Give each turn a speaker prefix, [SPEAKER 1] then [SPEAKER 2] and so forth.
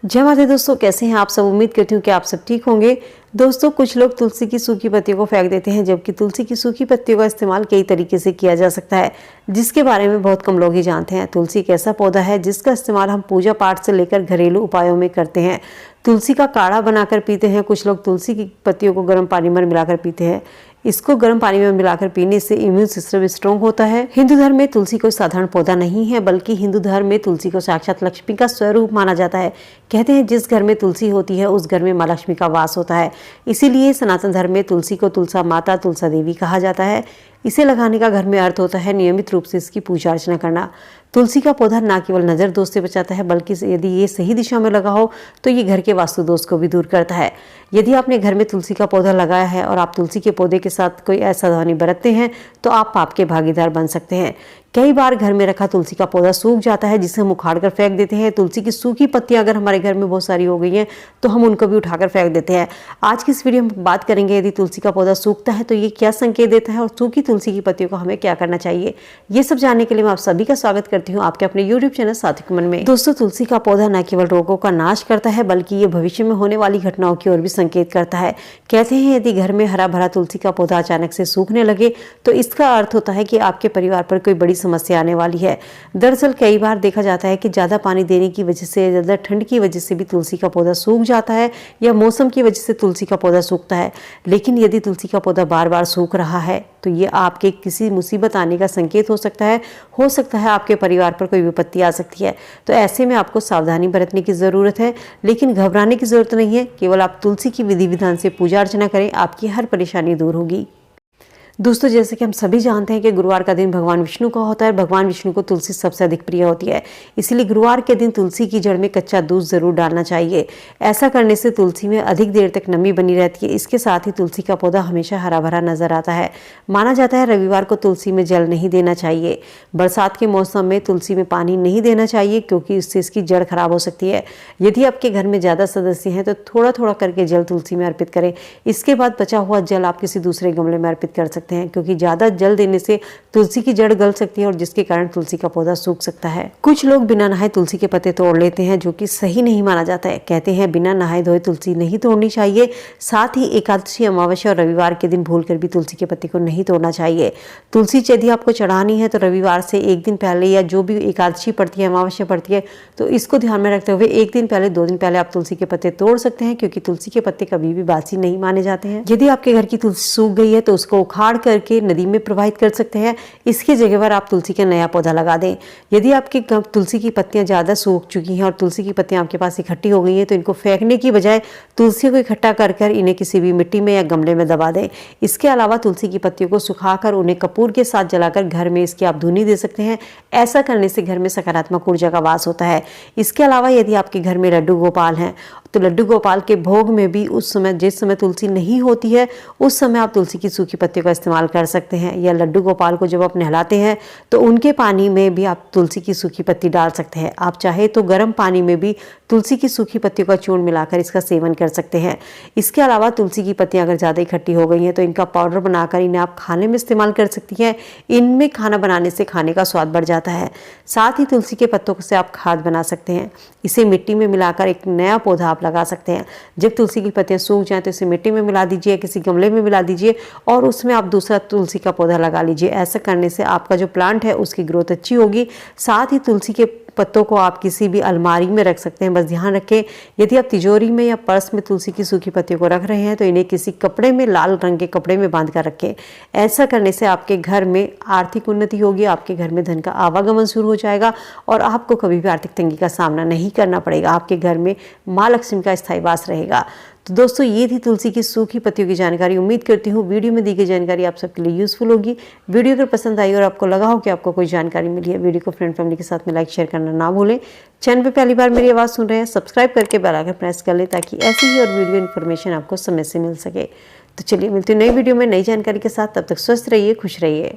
[SPEAKER 1] जय माता दी दोस्तों, कैसे हैं आप सब। उम्मीद करती हूँ कि आप सब ठीक होंगे। दोस्तों, कुछ लोग तुलसी की सूखी पत्तियों को फेंक देते हैं, जबकि तुलसी की सूखी पत्तियों का इस्तेमाल कई तरीके से किया जा सकता है, जिसके बारे में बहुत कम लोग ही जानते हैं। तुलसी एक ऐसा पौधा है जिसका इस्तेमाल हम पूजा पाठ से लेकर घरेलू उपायों में करते हैं। तुलसी का काढ़ा बनाकर पीते हैं। कुछ लोग तुलसी की पत्तियों को गर्म पानी में मिलाकर पीते हैं। इसको गर्म पानी में मिलाकर पीने से इम्यून सिस्टम स्ट्रॉन्ग होता है। हिंदू धर्म में तुलसी कोई साधारण पौधा नहीं है, बल्कि हिंदू धर्म में तुलसी को साक्षात लक्ष्मी का स्वरूप माना जाता है। कहते हैं जिस घर में तुलसी होती है उस घर में माँ लक्ष्मी का वास होता है। इसीलिए सनातन धर्म में तुलसी को तुलसा माता, तुलसा देवी कहा जाता है। इसे लगाने का घर में अर्थ होता है नियमित रूप से इसकी पूजा अर्चना करना। तुलसी का पौधा न केवल नजर दोष से बचाता है, बल्कि यदि ये सही दिशा में लगा हो तो ये घर के वास्तु दोष को भी दूर करता है। यदि आपने घर में तुलसी का पौधा लगाया है और आप तुलसी के पौधे के साथ कोई असावधानी बरतते हैं तो आप पाप के भागीदार बन सकते हैं। कई बार घर में रखा तुलसी का पौधा सूख जाता है, जिसे हम उखाड़ कर फेंक देते हैं। तुलसी की सूखी पत्तियां अगर हमारे घर में बहुत सारी हो गई हैं तो हम उनको भी उठाकर फेंक देते हैं। आज की इस वीडियो में बात करेंगे यदि तुलसी का पौधा सूखता है तो ये क्या संकेत देता है और सूखी तुलसी की पत्तियों को हमें क्या करना चाहिए। ये सब जानने के लिए मैं आप सभी का स्वागत करती हूँ आपके अपने यूट्यूब चैनल सात्विक मन में। दोस्तों, तुलसी का पौधा न केवल रोगों का नाश करता है, बल्कि ये भविष्य में होने वाली घटनाओं की ओर भी संकेत करता है। कहते हैं यदि घर में हरा भरा तुलसी का पौधा अचानक से सूखने लगे तो इसका अर्थ होता है कि आपके परिवार पर कोई बड़ी समस्या आने वाली है। दरअसल कई बार देखा जाता है कि ज्यादा पानी देने की वजह से, ज्यादा ठंड की वजह से भी तुलसी का पौधा सूख जाता है, या मौसम की वजह से तुलसी का पौधा सूखता है। लेकिन यदि तुलसी का पौधा बार बार सूख रहा है तो ये आपके किसी मुसीबत आने का संकेत हो सकता है। आपके परिवार पर कोई विपत्ति आ सकती है। तो ऐसे में आपको सावधानी बरतने की जरूरत है, लेकिन घबराने की जरूरत नहीं है। केवल आप तुलसी की विधि विधान से पूजा अर्चना करें, आपकी हर परेशानी दूर होगी। दोस्तों, जैसे कि हम सभी जानते हैं कि गुरुवार का दिन भगवान विष्णु का होता है। भगवान विष्णु को तुलसी सबसे अधिक प्रिय होती है, इसलिए गुरुवार के दिन तुलसी की जड़ में कच्चा दूध जरूर डालना चाहिए। ऐसा करने से तुलसी में अधिक देर तक नमी बनी रहती है। इसके साथ ही तुलसी का पौधा हमेशा हरा भरा नजर आता है। माना जाता है रविवार को तुलसी में जल नहीं देना चाहिए। बरसात के मौसम में तुलसी में पानी नहीं देना चाहिए, क्योंकि इससे इसकी जड़ खराब हो सकती है। यदि आपके घर में ज्यादा सदस्य हैं तो थोड़ा थोड़ा करके जल तुलसी में अर्पित करें। इसके बाद बचा हुआ जल आप किसी दूसरे गमले में अर्पित कर सकते हैं, क्योंकि ज्यादा जल देने से तुलसी की जड़ गल सकती है और जिसके कारण तुलसी का पौधा सूख सकता है। कुछ लोग बिना नहाए तुलसी के पत्ते तोड़ लेते हैं, जो कि सही नहीं माना जाता है। कहते हैं बिना नहाए धोए तुलसी नहीं तोड़नी चाहिए। साथ ही एकादशी, अमावस्या और रविवार के दिन भूलकर भी तुलसी के पत्ते को नहीं तोड़ना चाहिए। तुलसी यदि आपको चढ़ानी है तो रविवार से एक दिन पहले, या जो भी एकादशी पड़ती है, अमावस्या पड़ती है, तो इसको ध्यान में रखते हुए एक दिन पहले, 2 दिन पहले आप तुलसी के पत्ते तोड़ सकते हैं, क्योंकि तुलसी के पत्ते कभी भी बासी नहीं माने जाते हैं। यदि आपके घर की तुलसी सूख गई है तो उसको उखाड़ करके नदी में प्रवाहित कर सकते हैं। इसकी जगह पर आप तुलसी का नया पौधा लगा दें। यदि आपकी तुलसी की पत्तियां ज्यादा सूख चुकी हैं और तुलसी की पत्तियां आपके पास इकट्ठी हो गई हैं तो इनको फेंकने की बजाय तुलसी को इकट्ठा कर इन्हें किसी भी मिट्टी में या गमले में दबा दें। इसके अलावा तुलसी की पत्तियों को सुखाकर उन्हें कपूर के साथ जलाकर घर में इसकी आप धुनी दे सकते हैं। ऐसा करने से घर में सकारात्मक ऊर्जा का वास होता है। इसके अलावा यदि आपके घर में लड्डू गोपाल हैं तो लड्डू गोपाल के भोग में भी उस समय, जिस समय तुलसी नहीं होती है, उस समय आप तुलसी की सूखी पत्तियों का इस्तेमाल कर सकते हैं। या लड्डू गोपाल को जब आप नहलाते हैं तो उनके पानी में भी आप तुलसी की सूखी पत्ती डाल सकते हैं। आप चाहे तो गर्म पानी में भी तुलसी की सूखी पत्तियों का चूर्ण मिलाकर इसका सेवन कर सकते हैं। इसके अलावा तुलसी की पत्तियां अगर ज़्यादा इकट्ठी हो गई हैं तो इनका पाउडर बनाकर इन्हें आप खाने में इस्तेमाल कर सकती हैं। इनमें खाना बनाने से खाने का स्वाद बढ़ जाता है। साथ ही तुलसी के पत्तों से आप खाद बना सकते हैं। इसे मिट्टी में मिलाकर एक नया पौधा आप लगा सकते हैं। जब तुलसी की पत्तियां सूख जाएं तो इसे मिट्टी में मिला दीजिए, किसी गमले में मिला दीजिए और उसमें आप दूसरा तुलसी का पौधा लगा लीजिए। ऐसा करने से आपका जो प्लांट है उसकी ग्रोथ अच्छी होगी। साथ ही तुलसी के पत्तों को आप किसी भी अलमारी में रख सकते हैं। बस ध्यान रखें, यदि आप तिजोरी में या पर्स में तुलसी की सूखी पत्तियों को रख रहे हैं तो इन्हें किसी कपड़े में, लाल रंग के कपड़े में बांध कर रखें। ऐसा करने से आपके घर में आर्थिक उन्नति होगी, आपके घर में धन का आवागमन शुरू हो जाएगा और आपको कभी भी आर्थिक तंगी का सामना नहीं करना पड़ेगा। आपके घर में माँ लक्ष्मी का स्थायी वास रहेगा। तो दोस्तों, ये थी तुलसी की सूखी पत्तियों की जानकारी। उम्मीद करती हूँ वीडियो में दी गई जानकारी आप सबके लिए यूजफुल होगी। वीडियो अगर पसंद आई और आपको लगा हो कि आपको कोई जानकारी मिली है, वीडियो को फ्रेंड फैमिली के साथ में लाइक शेयर करना ना भूलें। चैनल पे पहली बार मेरी आवाज़ सुन रहे हैं, सब्सक्राइब करके बेल आइकन प्रेस कर लें, ताकि ऐसी ही और वीडियो इन्फॉर्मेशन आपको समय से मिल सके। तो चलिए मिलती हूँ नई वीडियो में नई जानकारी के साथ। तब तक स्वस्थ रहिए, खुश रहिए।